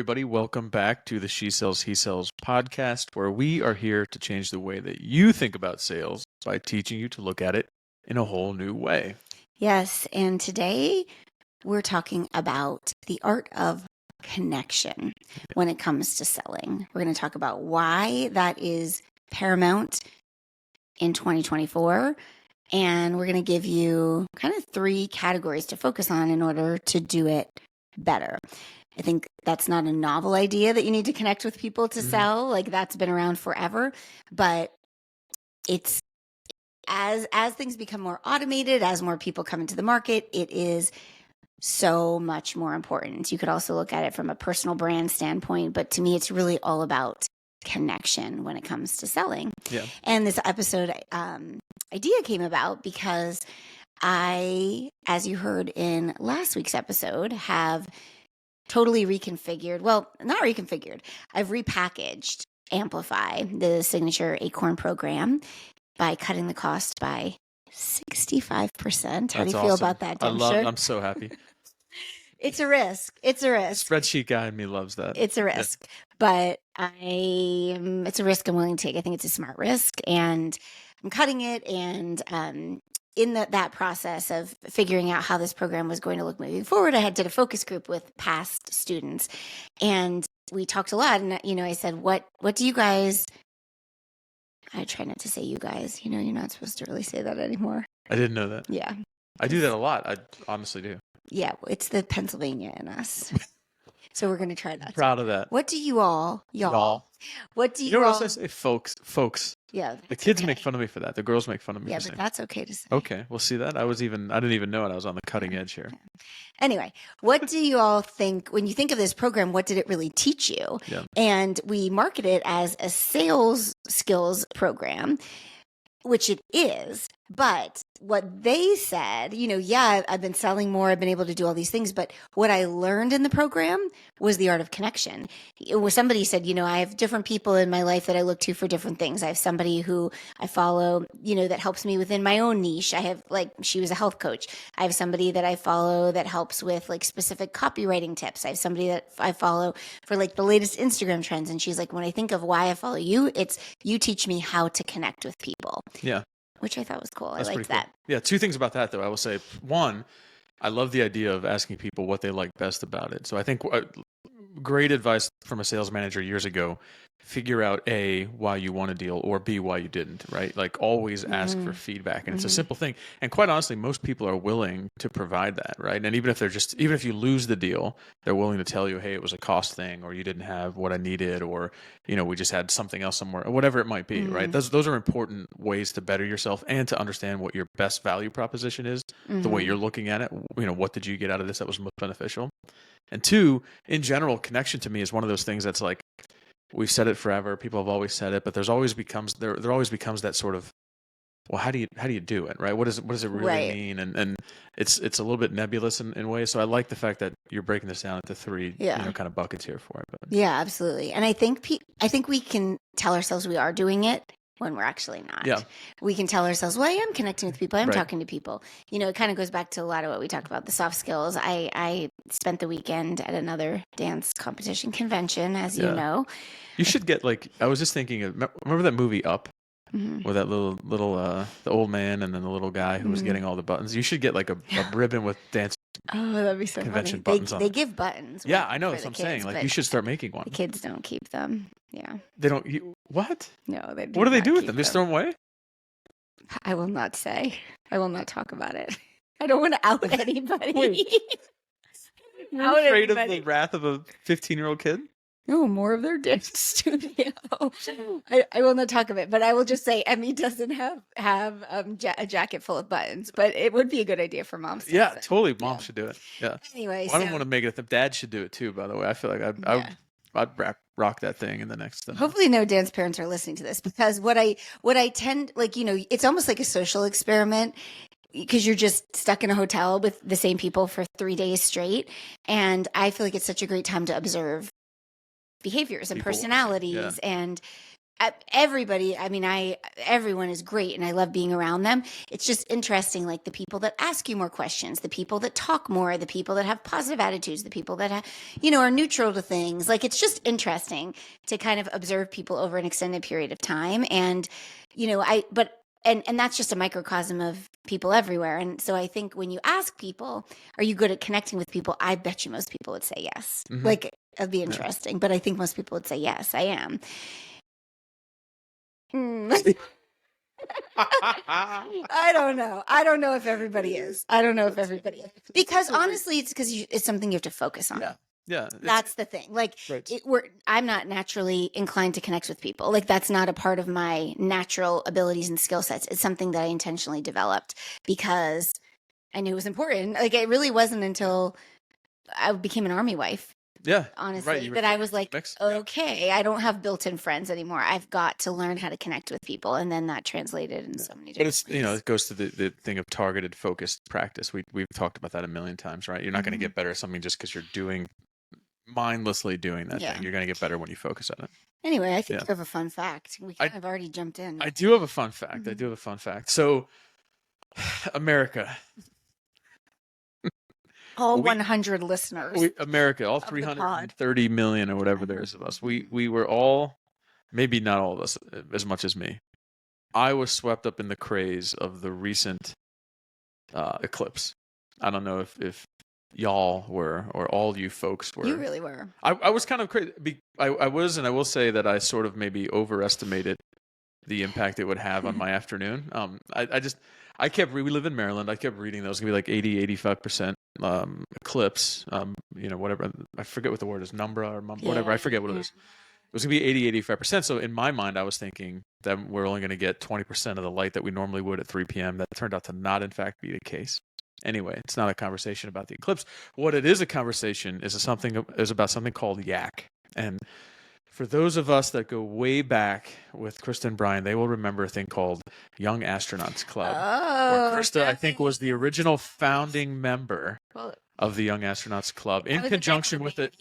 everybody. Welcome back to the She Sells, He Sells podcast, where we are here to change the way that you think about sales by teaching you to look at it in a whole new way. Yes, and today we're talking about the art of connection when it comes to selling. We're going to talk about why that is paramount in 2024, and we're going to give you kind of 3 categories to focus on in order to do it better. I think that's not a novel idea that you need to connect with people to sell. Like, that's been around forever, but it's as things become more automated, as more people come into the market, it is so much more important. You could also look at it from a personal brand standpoint, but to me, it's really all about connection when it comes to selling. Yeah. And this episode idea came about because I, as you heard in last week's episode, have totally reconfigured. Well, not reconfigured. I've repackaged Amplify, the signature ACORN program, by cutting the cost by 65%. How do you feel about that, Dempster? I'm so happy. It's a risk. It's a risk. Spreadsheet guy in me loves that. It's a risk, but it's a risk I'm willing to take. I think it's a smart risk, and I'm cutting it. And in that process of figuring out how this program was going to look moving forward, I did a focus group with past students, and we talked a lot. And I said, "What do you guys?" I try not to say "you guys." You're not supposed to really say that anymore. I didn't know that. Yeah, I do that a lot. I honestly do. Yeah, it's the Pennsylvania in us. So we're going to try that. Proud of that. What do you all, y'all? What do you know all? what else I say? Folks. Yeah. The kids make fun of me for that. The girls make fun of me. Yeah, but that's okay to say. Okay, we'll see that. I didn't even know it. I was on the cutting edge here. Anyway, what do you all think when you think of this program? What did it really teach you? Yeah. And we market it as a sales skills program, which it is. But what they said, I've been selling more, I've been able to do all these things, but what I learned in the program was the art of connection. Somebody said, I have different people in my life that I look to for different things. I have somebody who I follow, that helps me within my own niche. I have, she was a health coach. I have somebody that I follow that helps with specific copywriting tips. I have somebody that I follow for the latest Instagram trends. And she's like, when I think of why I follow you, it's you teach me how to connect with people. Yeah. Which I thought was cool. That's I liked cool. that. Yeah, 2 things about that, though. I will say, 1, I love the idea of asking people what they like best about it. So I think great advice from a sales manager years ago, figure out A, why you won a deal, or B, why you didn't, right? Always ask for feedback. And it's a simple thing. And quite honestly, most people are willing to provide that, right? And even if you lose the deal, they're willing to tell you, hey, it was a cost thing, or you didn't have what I needed, or, we just had something else somewhere, or whatever it might be, right? Those are important ways to better yourself and to understand what your best value proposition is, the way you're looking at it. What did you get out of this that was most beneficial? And 2, in general, connection to me is one of those things that's we've said it forever. People have always said it, but there always becomes that sort of, well, how do you do it, right? What does it really mean? And it's a little bit nebulous in ways. So I like the fact that you're breaking this down into 3 kind of buckets here for it. But. Yeah, absolutely. And I think we can tell ourselves we are doing it when we're actually not. Yeah. We can tell ourselves, well, I am connecting with people. I'm talking to people. It kind of goes back to a lot of what we talked about, the soft skills. I spent the weekend at another dance competition convention, as you know. You should get I was just thinking, remember that movie Up? Where that little the old man and then the little guy who was getting all the buttons. You should get a ribbon with dance. Oh, that'd be so convention funny. Buttons on they it. give buttons. Yeah, I know. That's what I'm saying. You should start making one. The kids don't keep them. Yeah. They don't. What? No, they. What do they do with them? Just throw them away? I will not say. I will not talk about it. I don't want to out anybody. Wait. You're afraid of the wrath of a 15-year-old kid? No, more of their dance studio. I will not talk of it, but I will just say Emmy doesn't have a jacket full of buttons, but it would be a good idea for moms. Yeah, totally. Mom should do it. Yeah. Anyway, I don't want to make it. The dad should do it too. By the way, I feel like I'd rock that thing in the next. Hopefully, no dance parents are listening to this, because what I tend it's almost like a social experiment. Because you're just stuck in a hotel with the same people for 3 days straight, and I feel like it's such a great time to observe behaviors and personalities. And everybody, I mean, everyone is great and I love being around them. It's just interesting, like the people that ask you more questions, the people that talk more, the people that have positive attitudes, the people that are neutral to things. Like it's just interesting to kind of observe people over an extended period of time. And, and that's just a microcosm of people everywhere. And so I think when you ask people, are you good at connecting with people? I bet you most people would say yes. Mhm. Like it'd be interesting, but I think most people would say yes, I am. I don't know. I don't know if everybody is. I don't know if everybody is. Because honestly, it's because it's something you have to focus on. Yeah. Yeah. That's the thing. Like, Right. I'm not naturally inclined to connect with people. Like, that's not a part of my natural abilities and skill sets. It's something that I intentionally developed because I knew it was important. Like, it really wasn't until I became an Army wife. Yeah. Honestly, that I was like, okay, I don't have built-in friends anymore. I've got to learn how to connect with people. And then that translated in so many different ways. But it's, it goes to the thing of targeted, focused practice. We've talked about that a million times, right? You're not going to get better at something just because you're mindlessly doing that thing. You're going to get better when you focus on it. Anyway, I think you have a fun fact. We kind of already jumped in. I do have a fun fact. I do have a fun fact. So, America. All 100 listeners. America, all 330 million or whatever there is of us. We were all, maybe not all of us as much as me. I was swept up in the craze of the recent eclipse. I don't know if y'all were or all you folks were. You really were. I was kind of crazy. I was, and I will say that I sort of maybe overestimated the impact it would have on my afternoon. We live in Maryland. I kept reading that it was going to be like 80-85% eclipse, whatever. I forget what the word is, numbra or whatever. I forget what it is. It was going to be 80-85%. So in my mind, I was thinking that we're only going to get 20% of the light that we normally would at 3 p.m. That turned out to not, in fact, be the case. Anyway, it's not a conversation about the eclipse. What it is a conversation is about something called yak. And for those of us that go way back with Krista and Brian, they will remember a thing called Young Astronauts Club. Where Krista, I think, was the original founding member of the Young Astronauts Club in conjunction with it.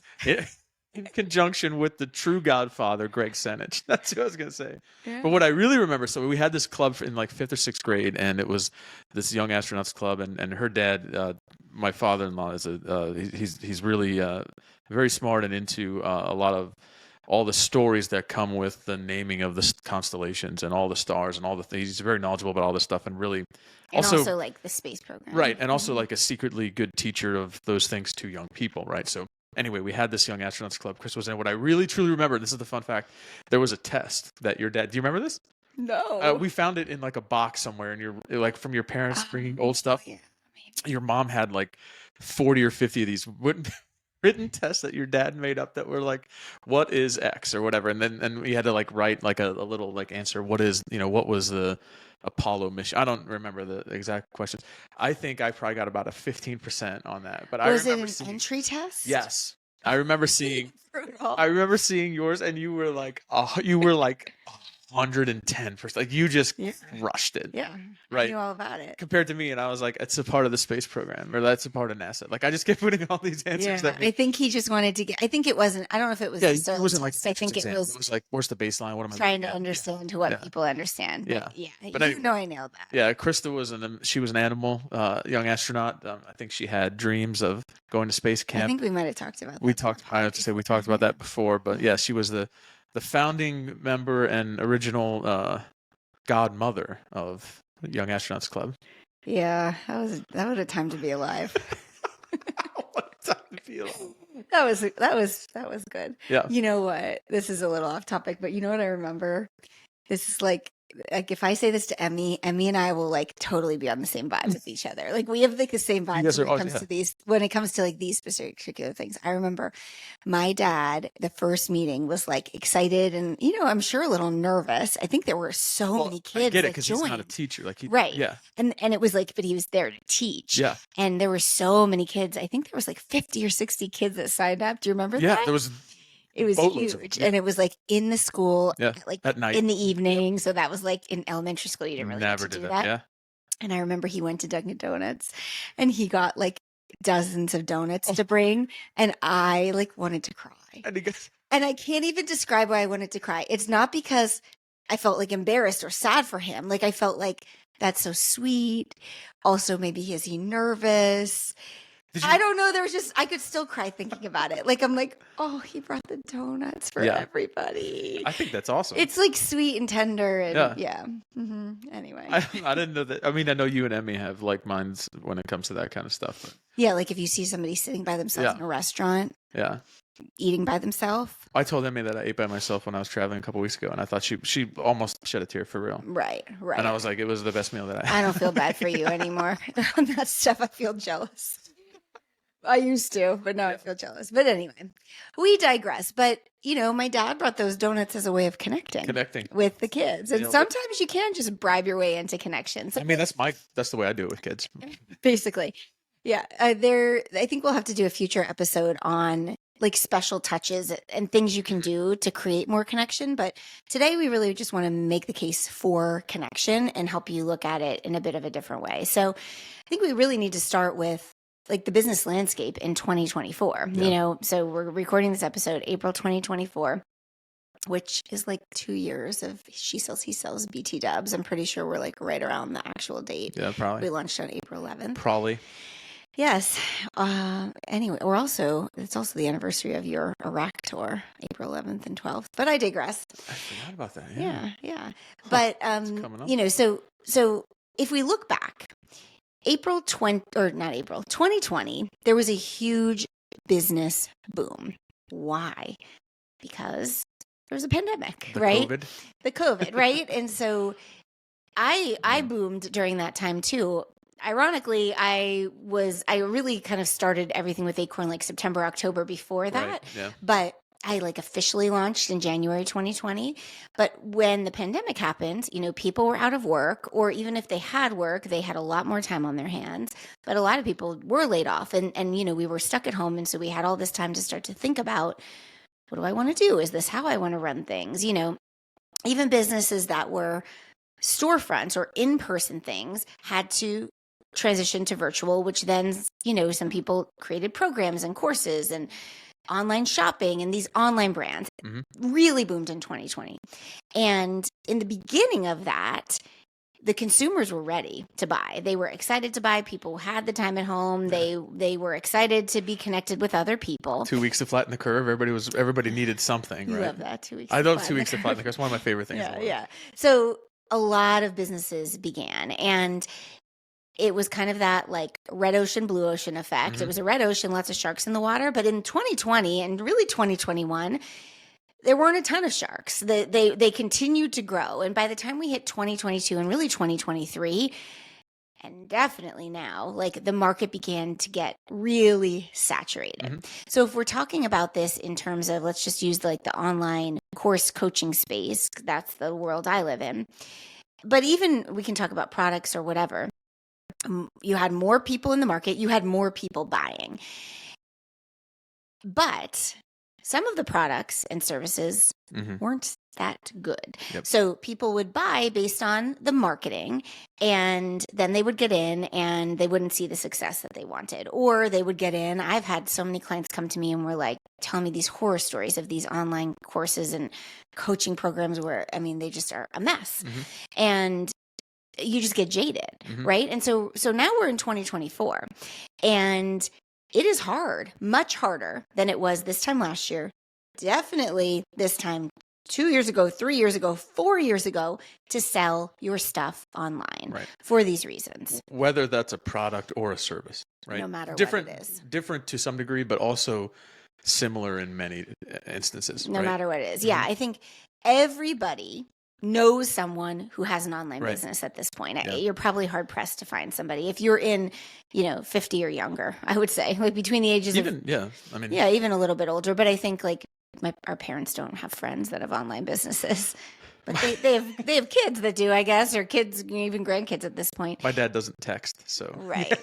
In conjunction with the true godfather, Greg Senich. That's what I was going to say. Yeah. But what I really remember, so we had this club in like 5th or 6th grade, and it was this Young Astronauts Club, and her dad, my father-in-law, he's really very smart and into a lot of all the stories that come with the naming of the constellations and all the stars and all the things. He's very knowledgeable about all this stuff and really also like the space program. Right, and also like a secretly good teacher of those things to young people, right? So anyway, we had this Young Astronauts Club. Chris was in. What I really, truly remember, this is the fun fact, there was a test that your dad, do you remember this? No. We found it in like a box somewhere, and like from your parents bringing old stuff. Yeah, your mom had like 40 or 50 of these written tests that your dad made up that were like, what is X or whatever. And we had to like write like a little like answer. What was the Apollo mission? I don't remember the exact questions. I think I probably got about a 15% on that. But was it an entry test? Yes. I remember seeing yours, and you were like 110%. Like you just crushed it. Yeah. Right. I knew all about it. Compared to me, and I was like, it's a part of the space program, or that's a part of NASA. Like I just kept putting all these answers. Yeah. I think he just wanted to get. I think it wasn't. I don't know if it was. Yeah, it wasn't like. I think it was like, where's the baseline? What am I trying to understand what people understand? But but I nailed that. Yeah, Krista was an animal, young astronaut. I think she had dreams of going to space camp. I think we might have talked about that. I have to say we talked about that before, but yeah, she was the founding member and original godmother of Young Astronauts Club. Yeah, that was a time to be alive. What a time to be alive. That was good. Yeah. You know what? This is a little off topic, but you know what I remember? This is like if I say this to Emmy and I will like totally be on the same vibe with each other. Like we have like the same vibes when it comes to like these particular things. I remember my dad, the first meeting was like excited and I'm sure a little nervous. I think there were so many kids. I get it because he's not a teacher, right? Yeah, and it was like, but he was there to teach. Yeah, and there were so many kids. I think there was like 50 or 60 kids that signed up. Do you remember that? Yeah, there was. It was huge. And it was like in the school, like at night, in the evening. So that was like in elementary school. You didn't really never do that. Yeah. And I remember he went to Dunkin' Donuts and he got like dozens of donuts to bring. And I like wanted to cry. And he goes, And I can't even describe why I wanted to cry. It's not because I felt like embarrassed or sad for him. Like I felt like that's so sweet. Also, maybe is he nervous? I don't know. There was just, I could still cry thinking about it. Like, I'm like, oh, he brought the donuts for everybody. I think that's awesome. It's like sweet and tender. And Yeah. Anyway. I didn't know that. I mean, I know you and Emmy have like minds when it comes to that kind of stuff. But. Yeah. Like if you see somebody sitting by themselves in a restaurant. Yeah. Eating by themselves. I told Emmy that I ate by myself when I was traveling a couple weeks ago, and I thought she almost shed a tear for real. Right. And I was like, it was the best meal that I had. I don't feel bad for you anymore. On that stuff, I feel jealous. I used to, but now I feel jealous. But anyway, we digress. But, my dad brought those donuts as a way of connecting with the kids. And sometimes you can just bribe your way into connections. I mean, that's the way I do it with kids. Basically. Yeah. I think we'll have to do a future episode on like special touches and things you can do to create more connection. But today we really just want to make the case for connection and help you look at it in a bit of a different way. So I think we really need to start with like the business landscape in 2024, so we're recording this episode, April, 2024, which is like 2 years of She Sells, He Sells, BT Dubs. I'm pretty sure we're like right around the actual date. Yeah, probably. We launched on April 11th. Probably. Yes. Anyway, it's also the anniversary of your Iraq tour, April 11th and 12th. But I digress. I forgot about that. Yeah. But so if we look back, 2020, there was a huge business boom. Why? Because there was a pandemic, right? The COVID, right? And so I boomed during that time too. Ironically, I really kind of started everything with ACORN like September, October before that. Right, yeah. But I like officially launched in January 2020. But when the pandemic happened, people were out of work, or even if they had work, they had a lot more time on their hands. But a lot of people were laid off and we were stuck at home. And so we had all this time to start to think about, what do I want to do? Is this how I want to run things? Even businesses that were storefronts or in-person things had to transition to virtual, which then, some people created programs and courses and online shopping, and these online brands really boomed in 2020. And in the beginning of that, the consumers were ready to buy. They were excited to buy. People had the time at home. They were excited to be connected with other people. 2 weeks to flatten the curve. Everybody needed something, right? I love that. 2 weeks. I love 2 weeks to flatten the curve. It's one of my favorite things. Yeah. So a lot of businesses began, and it was kind of that like red ocean, blue ocean effect. It was a red ocean, lots of sharks in the water. But in 2020 and really 2021, there weren't a ton of sharks. They continued to grow. And by the time we hit 2022 and really 2023, and definitely now, like the market began to get really saturated. So if we're talking about this in terms of, let's just use like the online course coaching space, that's the world I live in. But even we can talk about products or whatever. You had more people in the market. You had more people buying. But some of the products and services weren't that good. Yep. So people would buy based on the marketing, and then they would get in and they wouldn't see the success that they wanted. Or they would get in. I've had so many clients come to me and were like, telling me these horror stories of these online courses and coaching programs where, they just are a mess. And you just get jaded, right? And so now we're in 2024, and it is hard, much harder than it was this time last year. Definitely this time 2 years ago, 3 years ago, 4 years ago, to sell your stuff online for these reasons. Whether that's a product or a service, right? No matter what it is. Different to some degree, but also similar in many instances. No matter what it is. Yeah, I think everybody knows someone who has an online business at this point. Yeah. You're probably hard pressed to find somebody. If you're in, 50 or younger, I would say, like between the ages even a little bit older. But I think like our parents don't have friends that have online businesses. But they have kids that do, I guess, or kids, even grandkids at this point. My dad doesn't text, so. Right.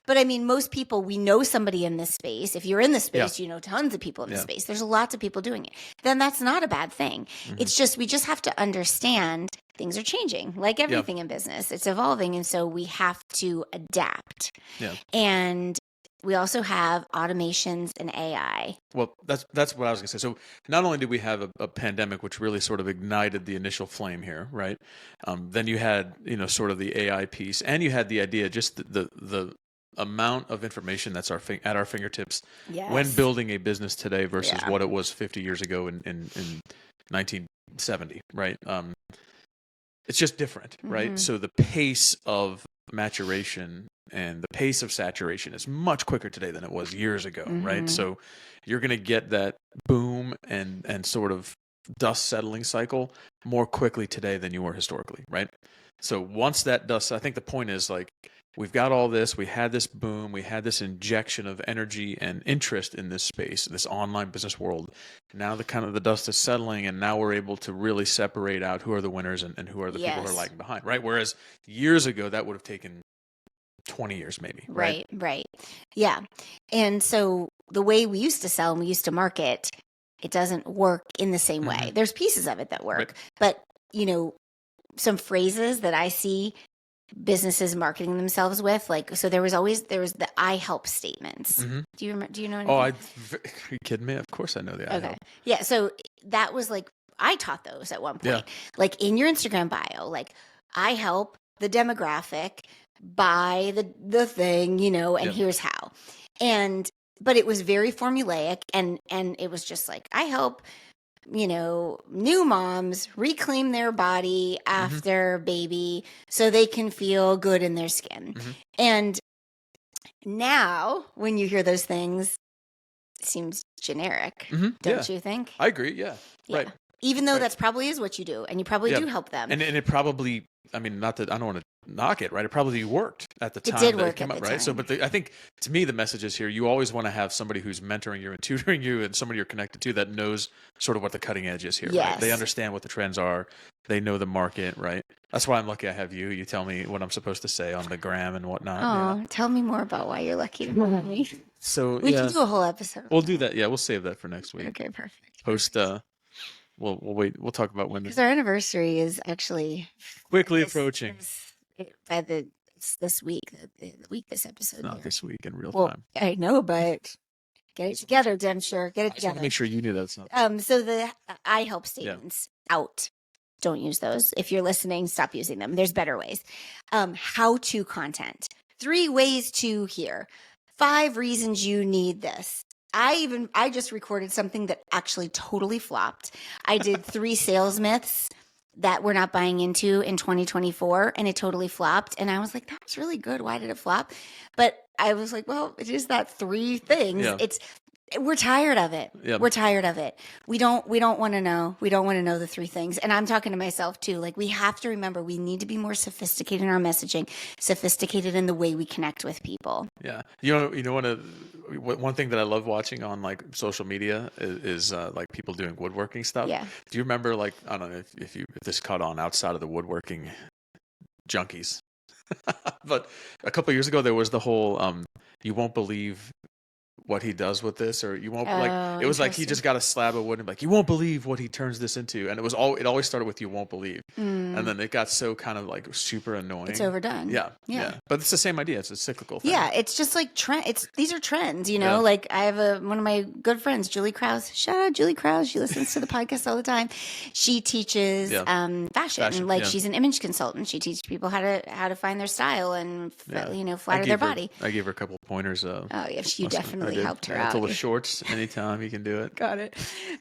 But most people, we know somebody in this space. If you're in the space, you know tons of people in the space. There's lots of people doing it. Then that's not a bad thing. It's just, we just have to understand things are changing, like everything in business. It's evolving, and so we have to adapt. Yeah. And we also have automations and AI. Well, that's what I was going to say. So not only did we have a pandemic, which really sort of ignited the initial flame here, right? Then you had, sort of the AI piece, and you had the idea, just the amount of information that's at our fingertips when Yes. building a business today versus Yeah. what it was 50 years ago in 1970, right? It's just different, right? So the pace of maturation and the pace of saturation is much quicker today than it was years ago, right? So you're going to get that boom and sort of dust settling cycle more quickly today than you were historically, right? So once that dust, I think the point is, like, we've got all this, we had this boom, we had this injection of energy and interest in this space, this online business world. Now the dust is settling, and now we're able to really separate out who are the winners and who are the people who are lagging behind, right? Whereas years ago, that would have taken 20 years maybe, right? Right. Yeah. And so the way we used to sell and we used to market, it doesn't work in the same way. There's pieces of it that work, but some phrases that I see businesses marketing themselves with, like, so there was the I help statements. Do you know anything? Are you kidding me? Of course I know the I help. Yeah. So that was like, I taught those at one point, like in your Instagram bio, like, I help the demographic buy the thing, and here's how. But it was very formulaic, and it was just like, I help new moms reclaim their body after baby so they can feel good in their skin. And now when you hear those things, it seems generic, don't you think? I agree. Yeah. Right. Even though that's probably is what you do, and you probably do help them. And it probably, I mean, not that I don't want to knock it, right? It probably worked at the time. It did work at the right? time. So, but I think, to me, the message is here, you always want to have somebody who's mentoring you and tutoring you, and somebody you're connected to that knows sort of what the cutting edge is here, right? They understand what the trends are. They know the market, right? That's why I'm lucky I have you. You tell me what I'm supposed to say on the gram and whatnot. Oh, tell me more about why you're lucky to have me. So we can do a whole episode. We'll do that. Yeah, we'll save that for next week. Okay, perfect. Post, we'll wait. We'll talk about when. Because our anniversary is actually quickly approaching. This week, the week this episode. It's not this week in real time. I know, but get it together, Densher. Get it together. Make sure you knew that's not. So the I help statements out. Don't use those. If you're listening, stop using them. There's better ways. How to content. 3 ways to hear. 5 reasons you need this. I just recorded something that actually totally flopped. I did 3 sales myths that we're not buying into in 2024, and it totally flopped. And I was like, that was really good. Why did it flop? But I was like, well, it is that 3 things. We're tired of it. We're tired of it. We don't want to know. We don't want to know the 3 things. And I'm talking to myself too. Like, we have to remember, we need to be more sophisticated in our messaging, sophisticated in the way we connect with people. Yeah. One thing that I love watching on, like, social media is like people doing woodworking stuff. Yeah. Do you remember, like, I don't know if this caught on outside of the woodworking junkies, but a couple of years ago there was the whole you won't believe what he does with this, or you won't it was like he just got a slab of wood and like, you won't believe what he turns this into, and it always started with you won't believe, and then it got so kind of like super annoying. It's overdone. Yeah. But it's the same idea. It's a cyclical thing. Yeah, it's just like these are trends, Like, I have one of my good friends, Julie Krause. Shout out Julie Krause. She listens to the podcast all the time. She teaches fashion. Like, she's an image consultant. She teaches people how to find their style and flatter their body. I gave her a couple pointers. You definitely helped her out. With shorts, anytime you can do it. Got it.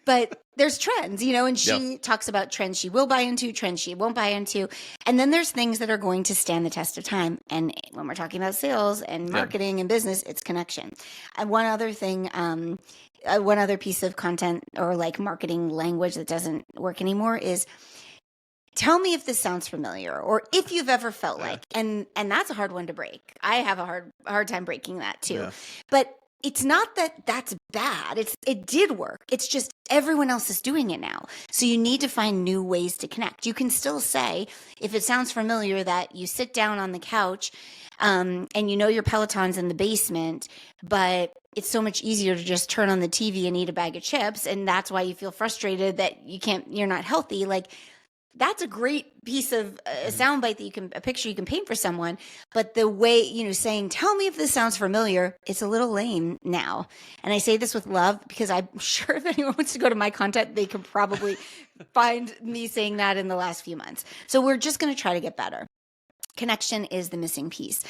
But there's trends, and she talks about trends she will buy into, trends she won't buy into. And then there's things that are going to stand the test of time. And when we're talking about sales and marketing and business, it's connection. And one other thing, one other piece of content or like marketing language that doesn't work anymore is, tell me if this sounds familiar, or if you've ever felt like, and that's a hard one to break. I have a hard time breaking that too. Yeah. But it's not that that's bad. It did work. It's just everyone else is doing it now. So you need to find new ways to connect. You can still say, if it sounds familiar, that you sit down on the couch and your Peloton's in the basement, but it's so much easier to just turn on the TV and eat a bag of chips. And that's why you feel frustrated that you're not healthy. Like, that's a great piece of Mhm. soundbite a picture you can paint for someone. But the way, saying, tell me if this sounds familiar, it's a little lame now. And I say this with love because I'm sure if anyone wants to go to my content, they can probably find me saying that in the last few months. So we're just going to try to get better. Connection is the missing piece.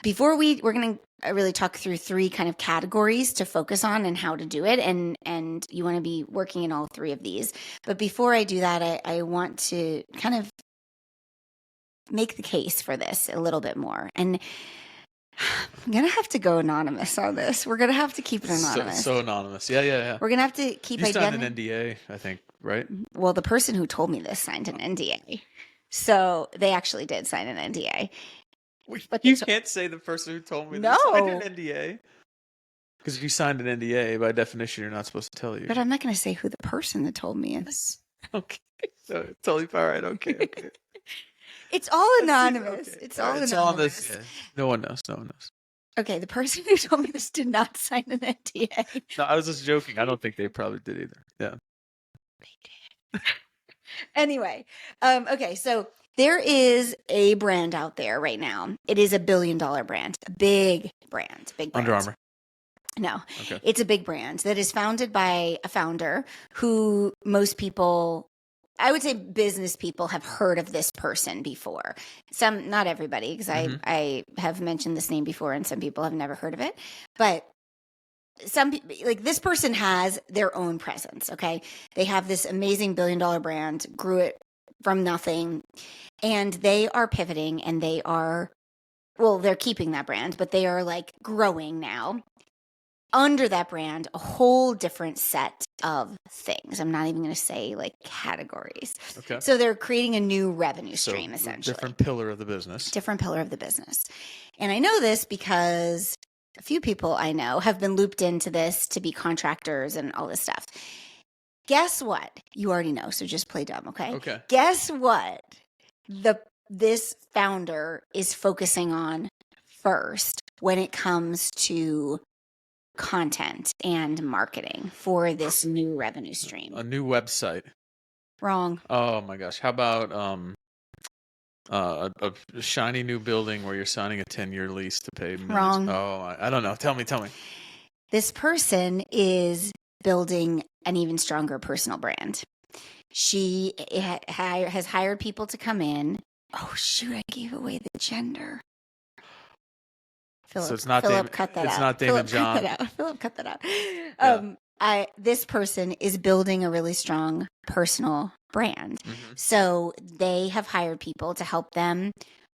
Before we're going to really talk through 3 kind of categories to focus on and how to do it. And you want to be working in all 3 of these. But before I do that, I want to kind of make the case for this a little bit more. And I'm going to have to go anonymous on this. We're going to have to keep it anonymous. So anonymous. Yeah. We're going to have to keep You signed identity. an NDA, I think, right? Well, the person who told me this signed an NDA. So they actually did sign an NDA. But You can't say the person who told me No. this signed an NDA. Because if you signed an NDA, by definition, you're not supposed to tell you. But I'm not going to say who the person that told me is. Okay. So totally all right. Okay. It's all anonymous. Okay. It's All all right, it's anonymous. Yeah. No one knows. Okay, the person who told me this did not sign an NDA. No, I was just joking. I don't think they probably did either. Yeah. They did. Anyway, okay, so there is a brand out there right now. It is a $1 billion brand, a big brand. Under Armour. No, Okay. It's a big brand that is founded by a founder who most people, I would say business people, have heard of this person before. Some, not everybody, because I have mentioned this name before and some people have never heard of it. But some people, like this person, has their own presence, okay? They have this amazing $1 billion brand, grew it from nothing, and they are pivoting and they are, well, they're keeping that brand, but they are like growing now. Under that brand, a whole different set of things. I'm not even going to say like categories. Okay. So they're creating a new revenue stream, essentially. Different pillar of the business. Different pillar of the business. And I know this because a few people I know have been looped into this to be contractors and all this stuff. Guess what? You already know, so just play dumb, okay? Okay. Guess what? This founder is focusing on first when it comes to content and marketing for this new revenue stream. A new website. Wrong. Oh my gosh. How about a shiny new building where you're signing a 10-year lease to pay millions? Wrong. Oh, I don't know. Tell me. This person is building an even stronger personal brand. She has hired people to come in. Oh shoot, I gave away the gender. Philip, so it's not Philip, Damon, cut that it's out. not Damon Philip, John. Cut that out. Philip, cut that out. Yeah. This person is building a really strong personal brand. Mm-hmm. So they have hired people to help them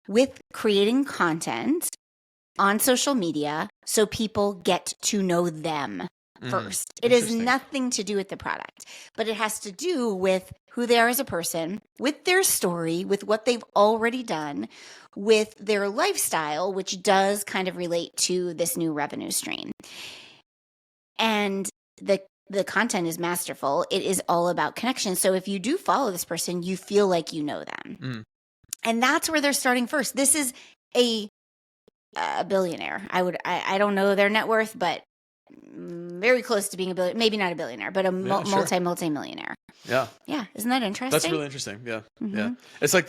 with creating content on social media so people get to know them first. It has nothing to do with the product, but it has to do with who they are as a person, with their story, with what they've already done, with their lifestyle, which does kind of relate to this new revenue stream. And the content is masterful. It is all about connection. So if you do follow this person, you feel like you know them. Mm. And that's where they're starting first. This is a billionaire. I don't know their net worth, but very close to being a billionaire. Maybe not a billionaire, but a multi-millionaire. Yeah. Yeah. Isn't that interesting? That's really interesting. Yeah. Mm-hmm. Yeah. It's like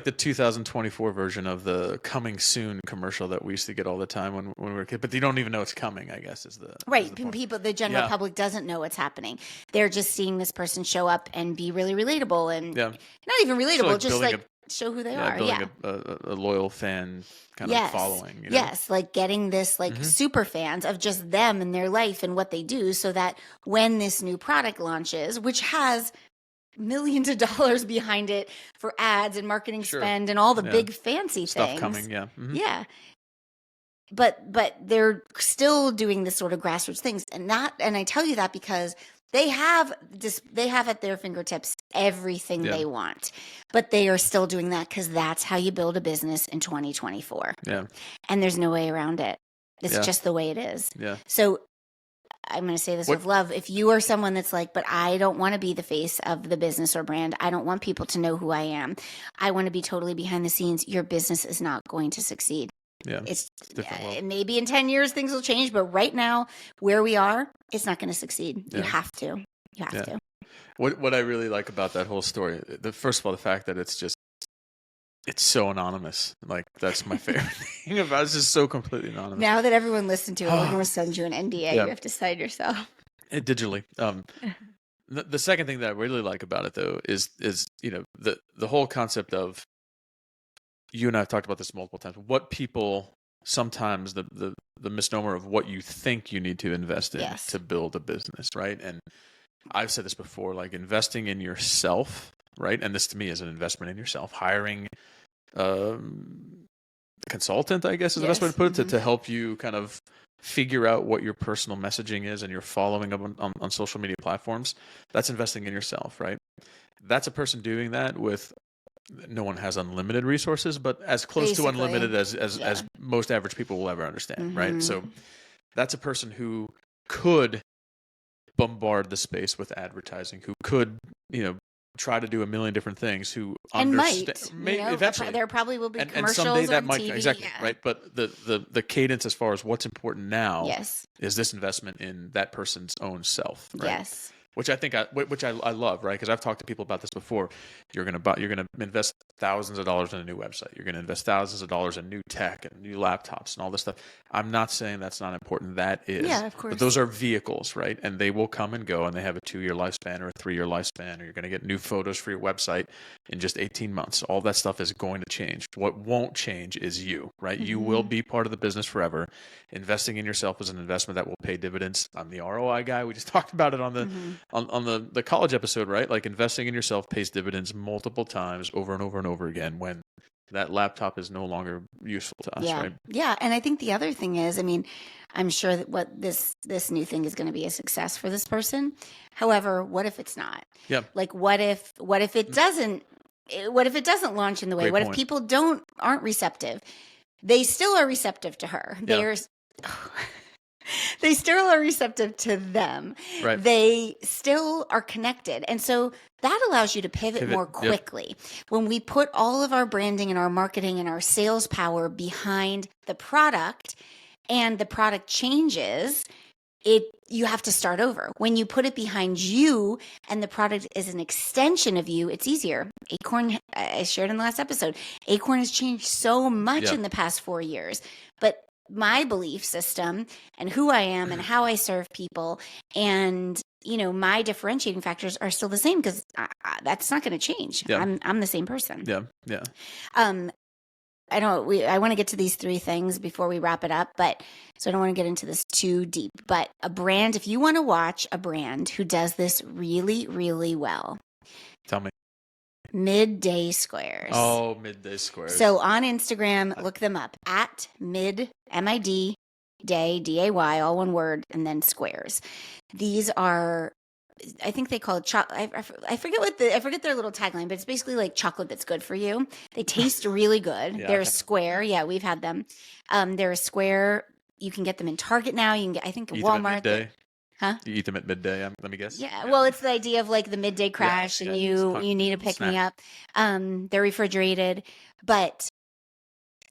the 2024 version of the coming soon commercial that we used to get all the time when we were kids, but you don't even know it's coming, I guess, is the right. Is the point. People, the general public doesn't know what's happening. They're just seeing this person show up and be really relatable and not even relatable, just like show who they are. Building a loyal fan kind of following. You know? Yes, like getting this super fans of just them and their life and what they do, so that when this new product launches, which has millions of dollars behind it for ads and marketing spend and all the big fancy stuff things coming, yeah. But they're still doing this sort of grassroots things, and I tell you that because they have at their fingertips everything they want, but they are still doing that because that's how you build a business in 2024. Yeah, and there's no way around it. It's just the way it is. Yeah. So I'm going to say this with love. If you are someone that's like, but I don't want to be the face of the business or brand. I don't want people to know who I am. I want to be totally behind the scenes. Your business is not going to succeed. Yeah, it's different. Maybe in 10 years things will change, but right now where we are, it's not going to succeed. You have to. You have Yeah. to. What I really like about that whole story, first of all, the fact that it's so anonymous. Like that's my favorite thing about it. It's just so completely anonymous. Now that everyone listened to it, we're going to send you an NDA. Yeah. You have to sign yourself. Digitally. The second thing that I really like about it though is the whole concept of, you and I have talked about this multiple times, what people sometimes the misnomer of what you think you need to invest in Yes. to build a business, right? And I've said this before, like investing in yourself, right? And this to me is an investment in yourself. Hiring consultant, I guess is the best way to put it, to help you kind of figure out what your personal messaging is and your following up on social media platforms. That's investing in yourself, right? That's a person doing that with, no one has unlimited resources, but as close to unlimited as most average people will ever understand, right? So that's a person who could bombard the space with advertising, who could, try to do a million different things, who eventually there probably will be commercials and someday that on might TV, exactly right. But the cadence as far as what's important now is this investment in that person's own self, right? Yes. Which I think I love, right? Because I've talked to people about this before. You're gonna invest thousands of dollars in a new website. You're gonna invest thousands of dollars in new tech and new laptops and all this stuff. I'm not saying that's not important. That is, yeah, of course. But those are vehicles, right? And they will come and go, and they have a 2-year lifespan or a 3-year lifespan. Or you're gonna get new photos for your website in just 18 months. All that stuff is going to change. What won't change is you, right? You will be part of the business forever. Investing in yourself is an investment that will pay dividends. I'm the ROI guy. We just talked about it on the on the college episode, right? Like investing in yourself pays dividends multiple times over and over and over again when that laptop is no longer useful to us, right? Yeah. And I think the other thing is, I mean, I'm sure that what this new thing is going to be a success for this person. However, what if it's not? Yeah. Like what if it doesn't launch in the way? Great what point. if people aren't receptive? They still are receptive to her. They still are receptive to them. Right. They still are connected. And so that allows you to pivot more quickly. Yep. When we put all of our branding and our marketing and our sales power behind the product and the product changes, you have to start over. When you put it behind you and the product is an extension of you, it's easier. ACORN, I shared in the last episode, ACORN has changed so much in the past 4 years. But my belief system and who I am and how I serve people and my differentiating factors are still the same because that's not going to change. I'm the same person. Yeah. I want to get to these 3 things before we wrap it up, so I don't want to get into this too deep. But a brand, if you want to watch a brand who does this really, really well, tell me. Midday Squares. Oh, Midday Squares. So on Instagram, look them up at MID day, DAY, all one word, and then squares. These are, I think they call it I forget their little tagline, but it's basically like chocolate that's good for you. They taste really good. They're a square. Yeah, we've had them. They're a square. You can get them in Target now. You can get, I think, Walmart. Huh? You eat them at midday, let me guess. Yeah, well, it's the idea of like the midday crash and you need to pick me up. They're refrigerated, but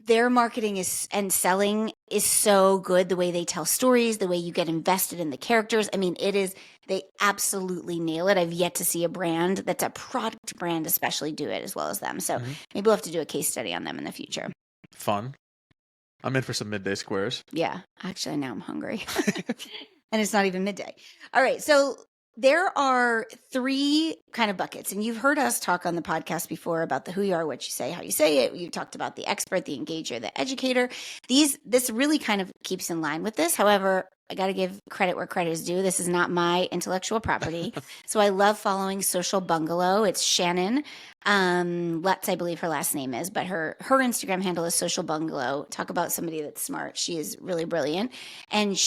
their marketing and selling is so good. The way they tell stories, the way you get invested in the characters. I mean, they absolutely nail it. I've yet to see a brand that's a product brand especially do it as well as them. So maybe we'll have to do a case study on them in the future. Fun. I'm in for some Midday Squares. Yeah, actually now I'm hungry. And it's not even midday. All right. So there are 3 kind of buckets. And you've heard us talk on the podcast before about the who you are, what you say, how you say it. You've talked about the expert, the engager, the educator. This really kind of keeps in line with this. However, I got to give credit where credit is due. This is not my intellectual property. So I love following Social Bungalow. It's Shannon Lutz, I believe her last name is, but her Instagram handle is Social Bungalow. Talk about somebody that's smart. She is really brilliant. And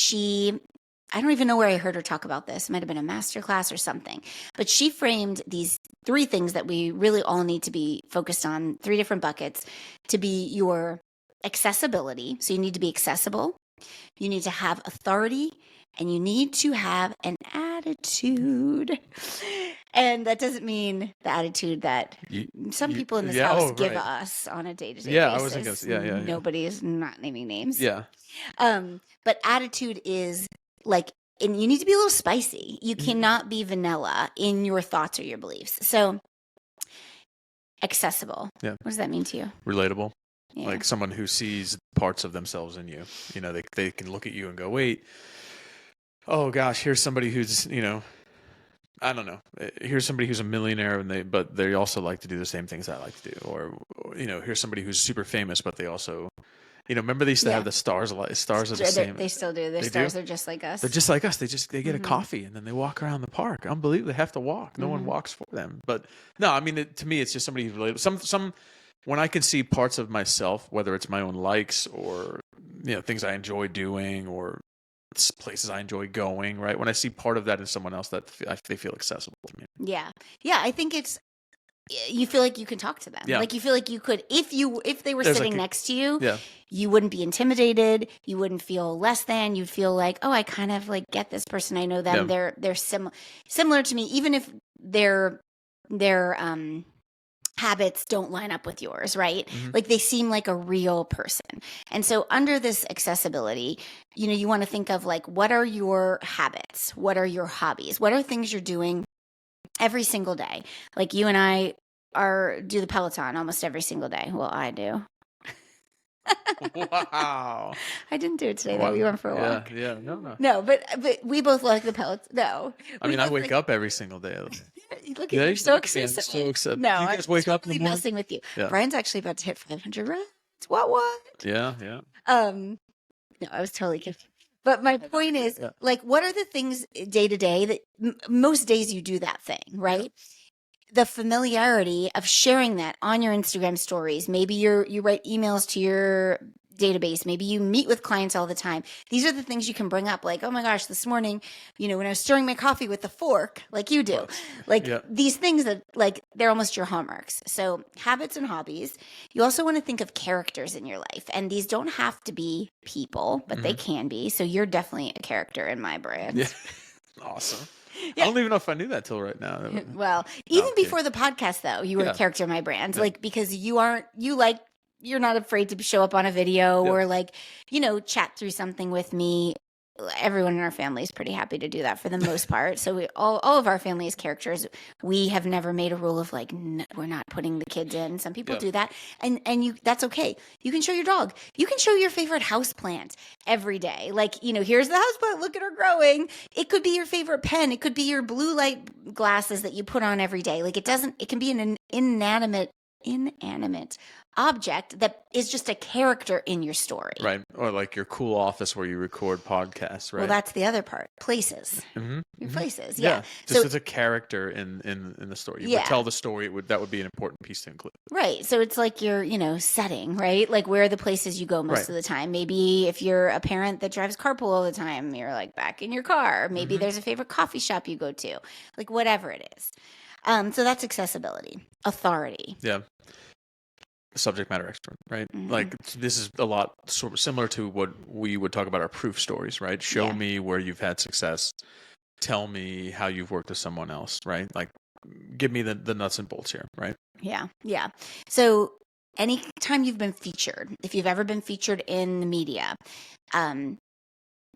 I don't even know where I heard her talk about this. It might have been a masterclass or something. But she framed these 3 things that we really all need to be focused on, 3 different buckets, to be your accessibility. So you need to be accessible. You need to have authority. And you need to have an attitude. And that doesn't mean the attitude that some people in this house give us on a day-to-day basis. I wasn't going to say, Nobody is not naming names. Yeah. But attitude is like and you need to be a little spicy. You cannot be vanilla in your thoughts or your beliefs. So accessible. Yeah. What does that mean to you? Relatable. Yeah. Like someone who sees parts of themselves in you. You know, they can look at you and go, wait, oh gosh, here's somebody who's, you know, I don't know. Here's somebody who's a millionaire, but they also like to do the same things I like to do. Or you know, here's somebody who's super famous, but they also, you know, remember they used to have the stars are the same. They still do. Their stars are just like us. They're just like us. They get a coffee and then they walk around the park. Unbelievable. They have to walk. No one walks for them. But no, I mean, to me, it's just somebody who's relatable. When I can see parts of myself, whether it's my own likes or, you know, things I enjoy doing or places I enjoy going, right? When I see part of that in someone else, they feel accessible to me. Yeah. Yeah. I think you feel like you can talk to them. Yeah. Like you feel like you could, if they were sitting next to you, yeah. you wouldn't be intimidated. You wouldn't feel less than. You'd feel like, oh, I kind of like get this person. I know them. Yeah. They're similar to me, even if their habits don't line up with yours, right? Like they seem like a real person. And so under this accessibility, you know, you want to think of like, what are your habits? What are your hobbies? What are things you're doing every single day? Like you and I do the Peloton almost every single day. Well, I do. Wow. I didn't do it today though. We went for a walk. Yeah. No. No, but we both like the Peloton. No. I mean, I wake up every single day. Look at you. You're so excited. So excited. No, you guys wake up in the morning? Messing with you. Yeah. Brian's actually about to hit 500 runs. What? Yeah. No, I was totally kidding. But my point is, like, what are the things day to day that most days you do that thing, right? The familiarity of sharing that on your Instagram stories. Maybe you write emails to your database. Maybe you meet with clients all the time. These are the things you can bring up. Like, oh my gosh, this morning, you know, when I was stirring my coffee with the fork, like you do, like these things that like, they're almost your hallmarks. So habits and hobbies. You also want to think of characters in your life. And these don't have to be people, but they can be. So you're definitely a character in my brand. Yeah. Awesome. Yeah. I don't even know if I knew that till right now. Well, even before the podcast though, you were a character in my brand. Like, because you're not afraid to show up on a video or like, you know, chat through something with me. Everyone in our family is pretty happy to do that for the most part. So all of our family is characters. We have never made a rule of like, we're not putting the kids in. Some people do that. And that's okay. You can show your dog. You can show your favorite house plant every day. Like, you know, here's the house plant. Look at her growing. It could be your favorite pen. It could be your blue light glasses that you put on every day. Like it can be an inanimate object that is just a character in your story. Right. Or like your cool office where you record podcasts, right? Well, that's the other part. Places. Your places. Yeah. Just so, as a character in the story. You would tell the story, that would be an important piece to include. Right. So it's like your, you know, setting, right? Like where are the places you go most of the time? Maybe if you're a parent that drives carpool all the time, you're like back in your car. Maybe there's a favorite coffee shop you go to. Like whatever it is. So that's accessibility. Authority. Yeah. Subject matter expert, right? Like this is a lot sort of similar to what we would talk about our proof stories, right? Show me where you've had success. Tell me how you've worked with someone else, right? Like give me the nuts and bolts here, right? Yeah. Yeah. So anytime you've been featured, if you've ever been featured in the media,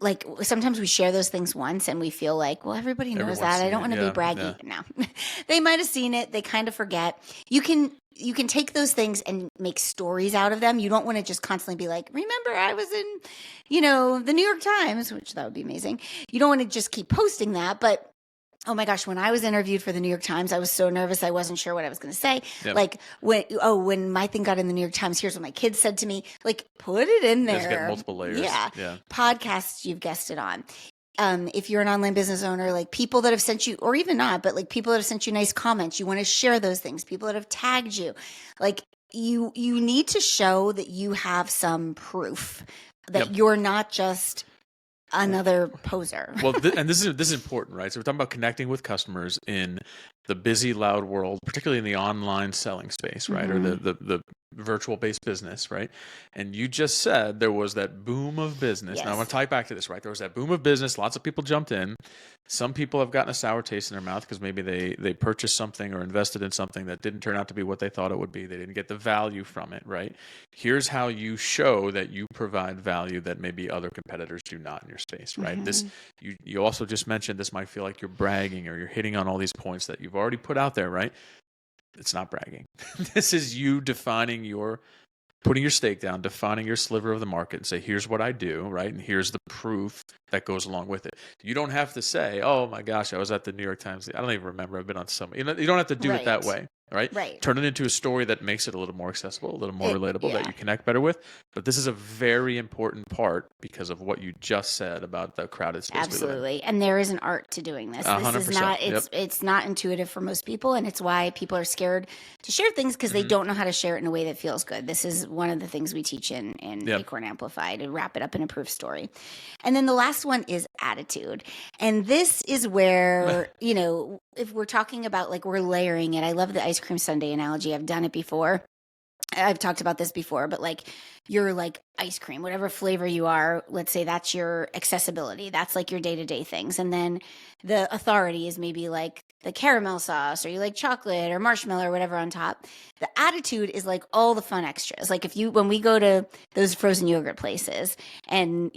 like sometimes we share those things once and we feel like, well, everybody knows that. I don't want to be braggy. No, they might've seen it. They kind of forget. You can take those things and make stories out of them. You don't want to just constantly be like, remember I was in, you know, the New York Times, which that would be amazing. You don't want to just keep posting that, but oh my gosh, when I was interviewed for the New York Times, I was so nervous. I wasn't sure what I was going to say. Yep. Like when my thing got in the New York Times, here's what my kids said to me. Like put it in there. Get multiple layers. Yeah. Podcasts you've guessed it on. If you're an online business owner, like people that have sent you, or even not, but like people that have sent you nice comments, you want to share those things. People that have tagged you, like you need to show that you have some proof that you're not just another poser. Well, and this is important, right? So we're talking about connecting with customers in the busy, loud world, particularly in the online selling space, right? Or the virtual-based business, right? And you just said there was that boom of business. Now I want to tie back to this, right? There was that boom of business. Lots of people jumped in. Some people have gotten a sour taste in their mouth because maybe they purchased something or invested in something that didn't turn out to be what they thought it would be. They didn't get the value from it, right? Here's how you show that you provide value that maybe other competitors do not in your space, right? This you also just mentioned this might feel like you're bragging or you're hitting on all these points that you've already put out there, right? It's not bragging. This is you putting your stake down, defining your sliver of the market and say, here's what I do, right? And here's the proof that goes along with it. You don't have to say, oh my gosh, I was at the New York Times. I don't even remember. I've been on some, you don't have to do it that way, right? Turn it into a story that makes it a little more accessible, a little more relatable, that you connect better with. But this is a very important part because of what you just said about the crowded space. Absolutely. And there is an art to doing this. 100%. This is not, it's not intuitive for most people. And it's why people are scared to share things because they don't know how to share it in a way that feels good. This is one of the things we teach in ACORN Amplify, to wrap it up in a proof story. And then the last one is attitude. And this is where, if we're talking about like we're layering it, I love the ice cream sundae analogy. I've done it before. I've talked about this before, but like your like ice cream, whatever flavor you are, let's say that's your accessibility. That's like your day-to-day things. And then the authority is maybe like the caramel sauce, or you like chocolate or marshmallow or whatever on top. The attitude is like all the fun extras. Like when we go to those frozen yogurt places and,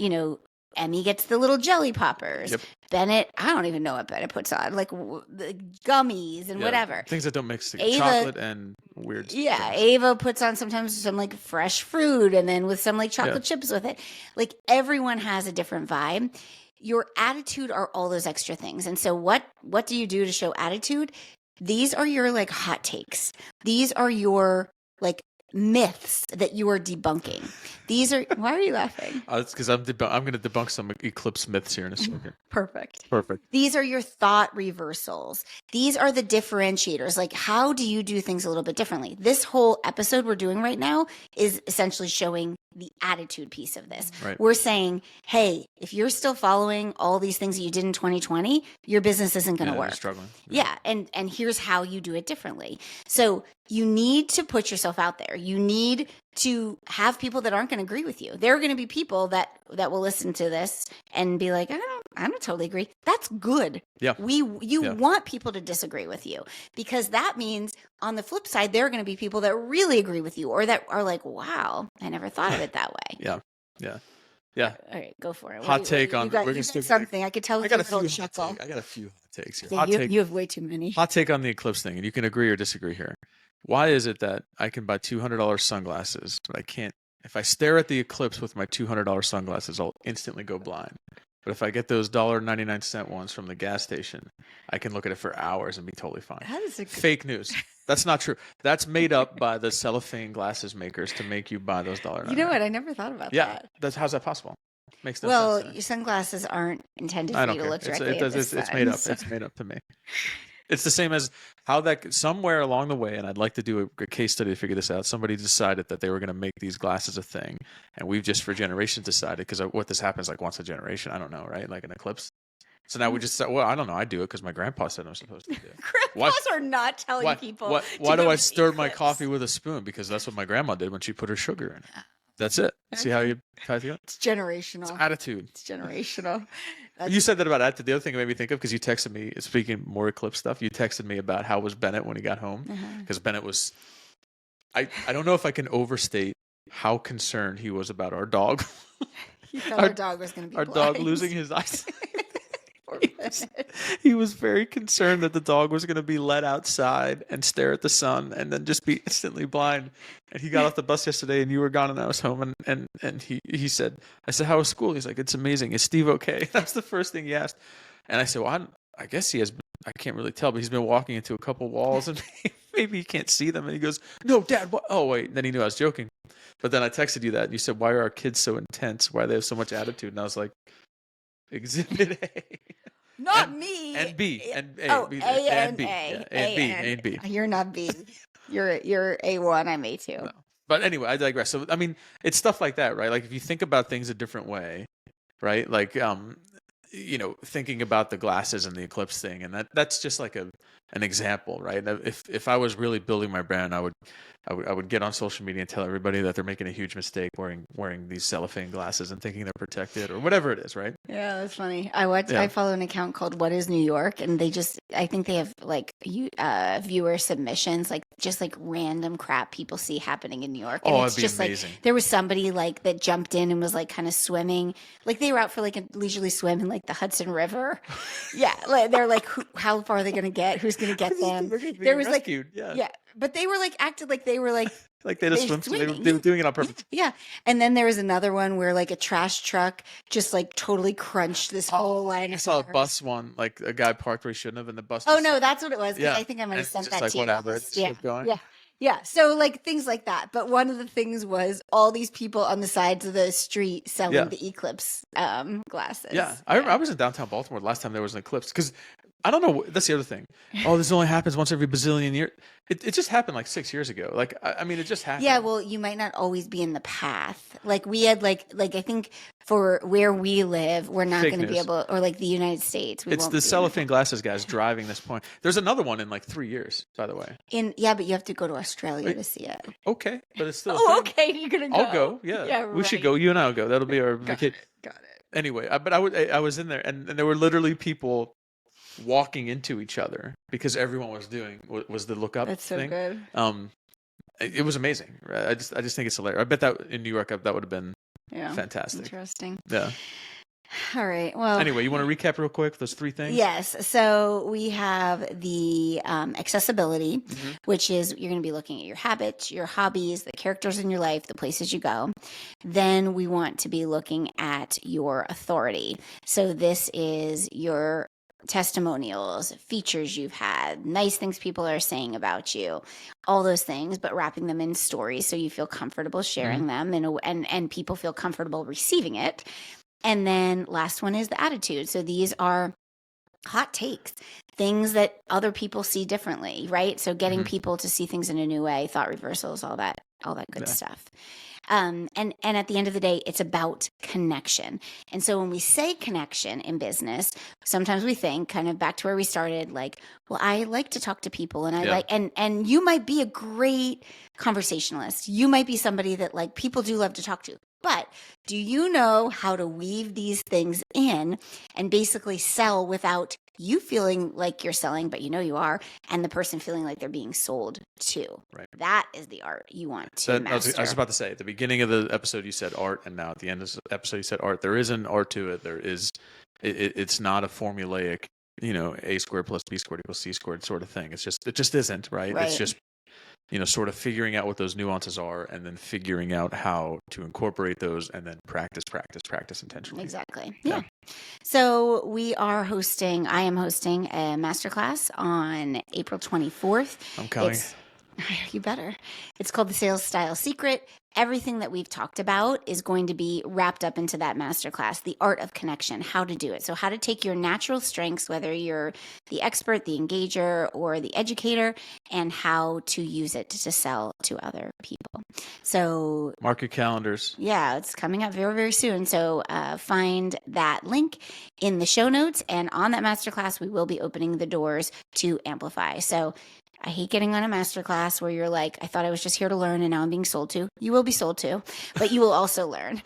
Emmy gets the little jelly poppers. Yep. Bennett, I don't even know what Bennett puts on, like the gummies and whatever. Things that don't mix together. Chocolate and weird things. Ava puts on sometimes some like fresh fruit and then with some like chocolate chips with it. Like everyone has a different vibe. Your attitude are all those extra things. And so what do you do to show attitude? These are your like hot takes. These are your like myths that you are debunking. These are, why are you laughing? It's because I'm going to debunk some eclipse myths here in a second. Perfect. These are your thought reversals. These are the differentiators. Like, how do you do things a little bit differently? This whole episode we're doing right now is essentially showing the attitude piece of this. Right. We're saying, hey, if you're still following all these things that you did in 2020, your business isn't going to work. You're struggling. Yeah. And here's how you do it differently. So you need to put yourself out there. You need to have people that aren't going to agree with you. There are going to be people that will listen to this and be like, I don't totally agree. That's good. Yeah. You want people to disagree with you, because that means on the flip side, there are going to be people that really agree with you, or that are like, wow, I never thought of it that way. Yeah. All right, go for it. Hot take on you got something. I could tell. I got a few hot takes here. You have way too many. Hot take on the eclipse thing, and you can agree or disagree here. Why is it that I can buy $200 sunglasses, but I can't? If I stare at the eclipse with my $200 sunglasses, I'll instantly go blind. But if I get those $1.99 ones from the gas station, I can look at it for hours and be totally fine. That is fake news. That's not true. That's made up by the cellophane glasses makers to make you buy those $1.99. You know what? I never thought about that. How's that possible? Makes no sense. Well, your sunglasses aren't intended for you to look directly at the sun. It's made up. So. It's made up to me. It's the same as how that somewhere along the way, and I'd like to do a case study to figure this out. Somebody decided that they were going to make these glasses a thing, and we've just for generations decided, because what this happens like once a generation. I don't know, right? Like an eclipse. So now we just said, well, I don't know. I do it because my grandpa said I'm supposed to do it. Grandpas are not telling people. Why do I stir my coffee with a spoon? Because that's what my grandma did when she put her sugar in it. That's it. See how you do it? It's generational. It's attitude. It's generational. You said that about attitude. The other thing it made me think of, because you texted me, speaking more eclipse stuff, you texted me about how was Bennett when he got home. Because Bennett was, I don't know if I can overstate how concerned he was about our dog. He thought our dog was going to be our blind. dog losing his eyes. He was very concerned that the dog was going to be let outside and stare at the sun and then just be instantly blind. And he got off the bus yesterday and you were gone and I was home and he said, I said, how was school? He's like, it's amazing. Is Steve okay? That's the first thing he asked. And I said, well, I guess he has, I can't really tell, but he's been walking into a couple walls and maybe he can't see them. And he goes, no, Dad, what? Oh, wait. And then he knew I was joking. But then I texted you that and you said, why are our kids so intense? Why do they have so much attitude? And I was like, Exhibit A. Not me. And B. And A. Oh, B, A and B. A. Yeah, and B. A and B. You're not B. You're A1. I'm A2. No. But anyway, I digress. So, I mean, it's stuff like that, right? Like if you think about things a different way, right? Like, thinking about the glasses and the eclipse thing. And that's just like an example, right? If I was really building my brand, I would get on social media and tell everybody that they're making a huge mistake wearing these cellophane glasses and thinking they're protected or whatever it is, right? Yeah, that's funny. I follow an account called What is New York, and I think they have like viewer submissions, like just like random crap people see happening in New York. And Oh, it's it'd be just amazing. like there was somebody like that jumped in and was like kind of swimming, like they were out for like a leisurely swim in like the Hudson River. Yeah, like, they're like, how far are they going to get? Who's going to get them? There was rescued. yeah, but they were like acted like they were like like they just swim. They were doing it on purpose. Yeah. And then there was another one where like a trash truck just like totally crunched this whole line. I saw a bus one, like a guy parked where he shouldn't have, and the bus. Oh no, that's what it was. Yeah. I think I might have sent that like, to you. Whatever. Yeah. Going. Yeah. Yeah. So like things like that. But one of the things was all these people on the sides of the street selling the Eclipse glasses. Yeah. I was in downtown Baltimore last time there was an eclipse because I don't know. That's the other thing. Oh, this only happens once every bazillion years. It just happened like 6 years ago. Like, I mean, it just happened. Yeah, well, you might not always be in the path. Like we had like I think for where we live, we're not going to be able, or like the United States. It's the cellophane glasses guys driving this point. There's another one in like 3 years, by the way. Yeah, but you have to go to Australia to see it. Okay, but it's still. Oh, okay, you're gonna go. I'll go. Yeah, we should go. You and I'll go. That'll be our vacation. Got it. Anyway, I was in there, and there were literally people walking into each other because everyone was doing was the look up That's so thing. good. It was amazing. Right? I just think it's hilarious. I bet that in New York that would have been fantastic. Interesting. Yeah. All right. Well, anyway, you want to recap real quick those 3 things? Yes. So we have the accessibility, which is you're going to be looking at your habits, your hobbies, the characters in your life, the places you go. Then we want to be looking at your authority. So this is your testimonials, features you've had, nice things people are saying about you, all those things, but wrapping them in stories so you feel comfortable sharing them and people feel comfortable receiving it. And then last one is the attitude. So these are hot takes, things that other people see differently, right? So getting people to see things in a new way, thought reversals, all that good stuff. And at the end of the day, it's about connection. And so when we say connection in business, sometimes we think kind of back to where we started, like, well, I like to talk to people and and you might be a great conversationalist. You might be somebody that like people do love to talk to. But do you know how to weave these things in and basically sell without you feeling like you're selling, but you know you are, and the person feeling like they're being sold to? Right. That is the art you want to master. I was about to say, at the beginning of the episode you said art, and now at the end of the episode you said art. There is an art to it. There is, it's not a formulaic, A squared plus B squared equals C squared sort of thing. It just isn't, right? It's just sort of figuring out what those nuances are and then figuring out how to incorporate those and then practice intentionally. Exactly. Yeah. So I am hosting a masterclass on April 24th. I'm coming. You better. It's called The Sales Style Secret. Everything that we've talked about is going to be wrapped up into that masterclass, the art of connection, how to do it. So how to take your natural strengths, whether you're the expert, the engager, or the educator, and how to use it to sell to other people. So mark your calendars. Yeah, it's coming up very, very soon. So find that link in the show notes. And on that masterclass, we will be opening the doors to Amplify. So I hate getting on a masterclass where you're like, I thought I was just here to learn and now I'm being sold to. You will be sold to, but you will also learn.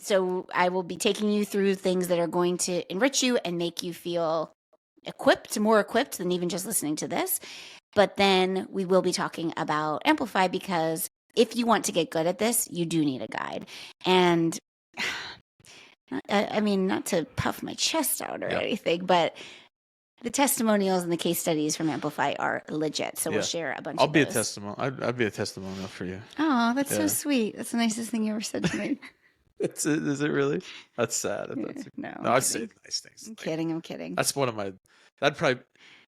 So I will be taking you through things that are going to enrich you and make you feel more equipped than even just listening to this. But then we will be talking about Amplify, because if you want to get good at this, you do need a guide. And I mean, not to puff my chest out or anything, but the testimonials and the case studies from Amplify are legit. So we'll share a bunch of those. I'll be a testimonial. I'd be a testimonial for you. Oh, that's so sweet. That's the nicest thing you ever said to me. Is it really? That's sad. No, I'd say nice things. I'm kidding. That's one of my,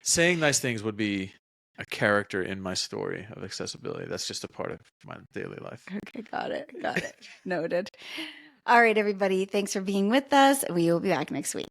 saying nice things would be a character in my story of accessibility. That's just a part of my daily life. Okay, got it. Noted. All right, everybody. Thanks for being with us. We will be back next week.